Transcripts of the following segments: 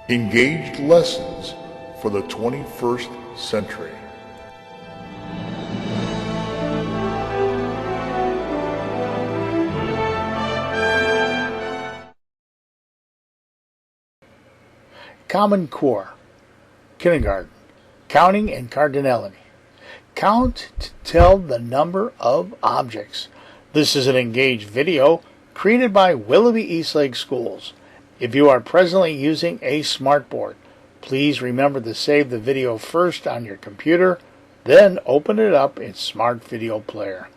Engaged lessons for the 21st century. Common Core, Kindergarten, Counting and Cardinality. Count to tell the number of objects. This is an engaged video created by Willoughby Eastlake Schools. If you are presently using a smartboard, please remember to save the video first on your computer, then open it up in Smart Video Player.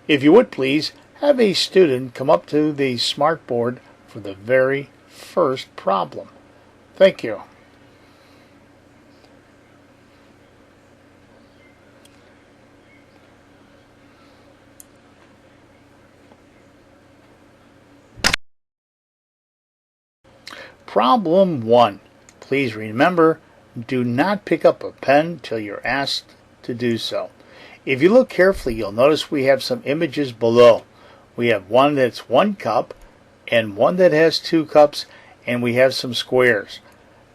If you would please, have a student come up to the smartboard for the very first problem. Thank you. Problem 1. Please remember, do not pick up a pen till you're asked to do so. If you look carefully, you'll notice we have some images below. We have one that's 1 cup and one that has 2 cups, and we have some squares.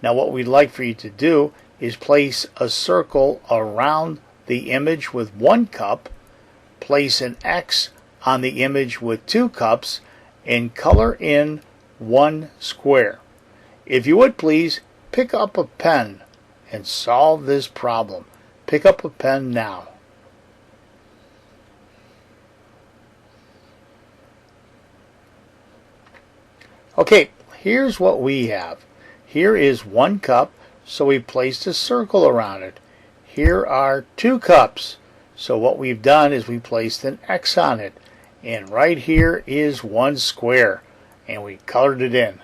Now what we'd like for you to do is place a circle around the image with 1 cup, place an X on the image with 2 cups, and color in 1 square. If you would please, pick up a pen and solve this problem. Pick up a pen now. Okay, here's what we have. Here is 1 cup, so we placed a circle around it. Here are 2 cups, so what we've done is we placed an X on it. And right here is 1 square, and we colored it in.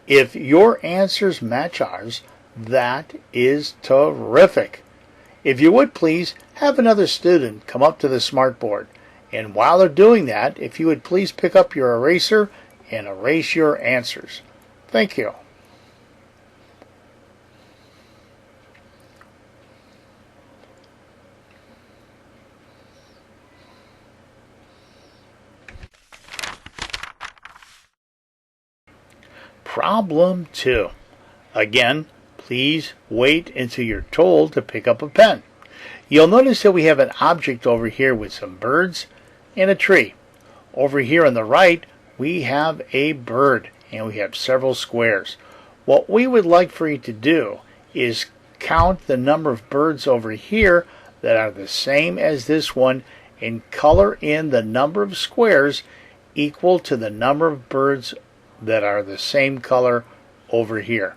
If your answers match ours, that is terrific. If you would please, have another student come up to the smartboard. And while they're doing that, if you would please pick up your eraser and erase your answers. Thank you. Problem 2. Again, please wait until you're told to pick up a pen. You'll notice that we have an object over here with some birds and a tree. Over here on the right, we have a bird and we have several squares. What we would like for you to do is count the number of birds over here that are the same as this one and color in the number of squares equal to the number of birds that are the same color over here.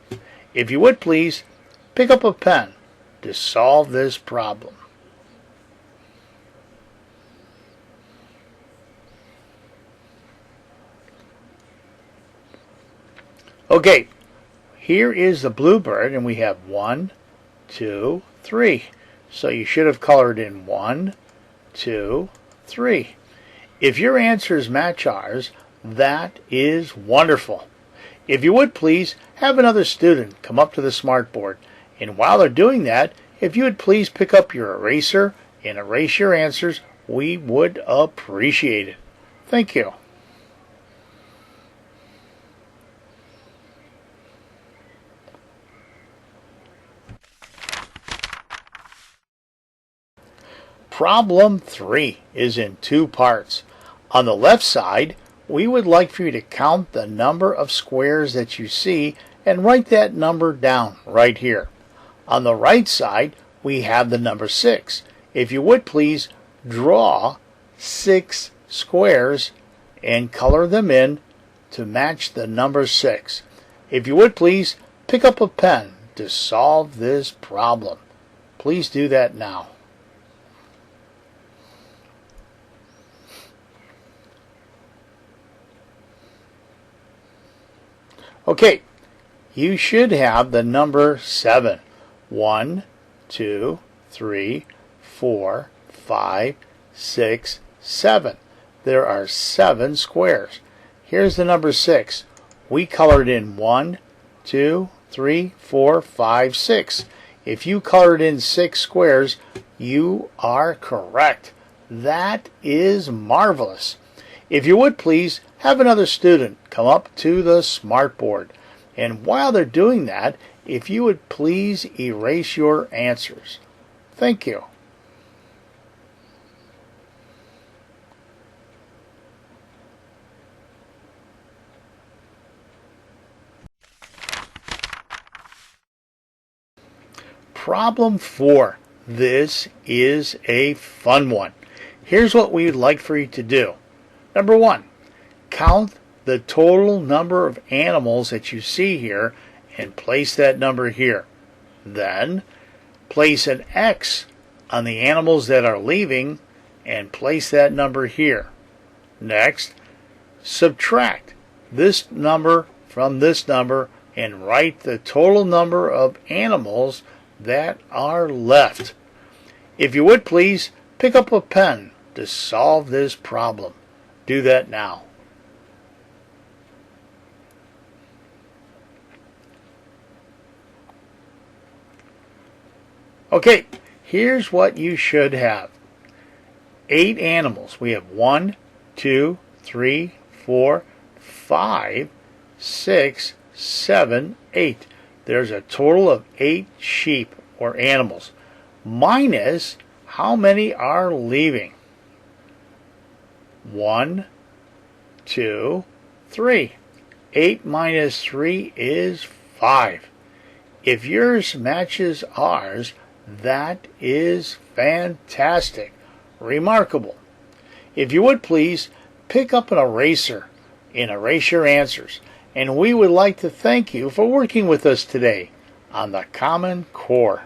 If you would please, pick up a pen to solve this problem. Okay, here is the bluebird, and we have 1, 2, 3. So you should have colored in 1, 2, 3. If your answers match ours, that is wonderful. If you would please, have another student come up to the smartboard. And while they're doing that, if you would please pick up your eraser and erase your answers, we would appreciate it. Thank you. Problem 3 is in 2 parts. On the left side, we would like for you to count the number of squares that you see and write that number down right here. On the right side, we have the number 6. If you would please, draw 6 squares and color them in to match the number 6. If you would please, pick up a pen to solve this problem. Please do that now. Okay, you should have the number 7. 1, 2, 3, 4, 5, 6, 7. There are 7 squares. Here's the number 6. We colored in 1, 2, 3, 4, 5, 6. If you colored in 6 squares, you are correct. That is marvelous. If you would please, have another student come up to the smartboard. And while they're doing that, if you would please erase your answers. Thank you. Problem 4. This is a fun one. Here's what we'd like for you to do. Number 1, count the total number of animals that you see here and place that number here. Then, place an X on the animals that are leaving and place that number here. Next, subtract this number from this number and write the total number of animals that are left. If you would please, pick up a pen to solve this problem. Do that now. Okay, here's what you should have. 8 animals. We have 1, 2, 3, 4, 5, 6, 7, 8. There's a total of 8 sheep or animals, minus how many are leaving? 1, 2, 3. 8 minus 3 is 5. If yours matches ours, that is fantastic. Remarkable. If you would please, pick up an eraser and erase your answers. And we would like to thank you for working with us today on the Common Core.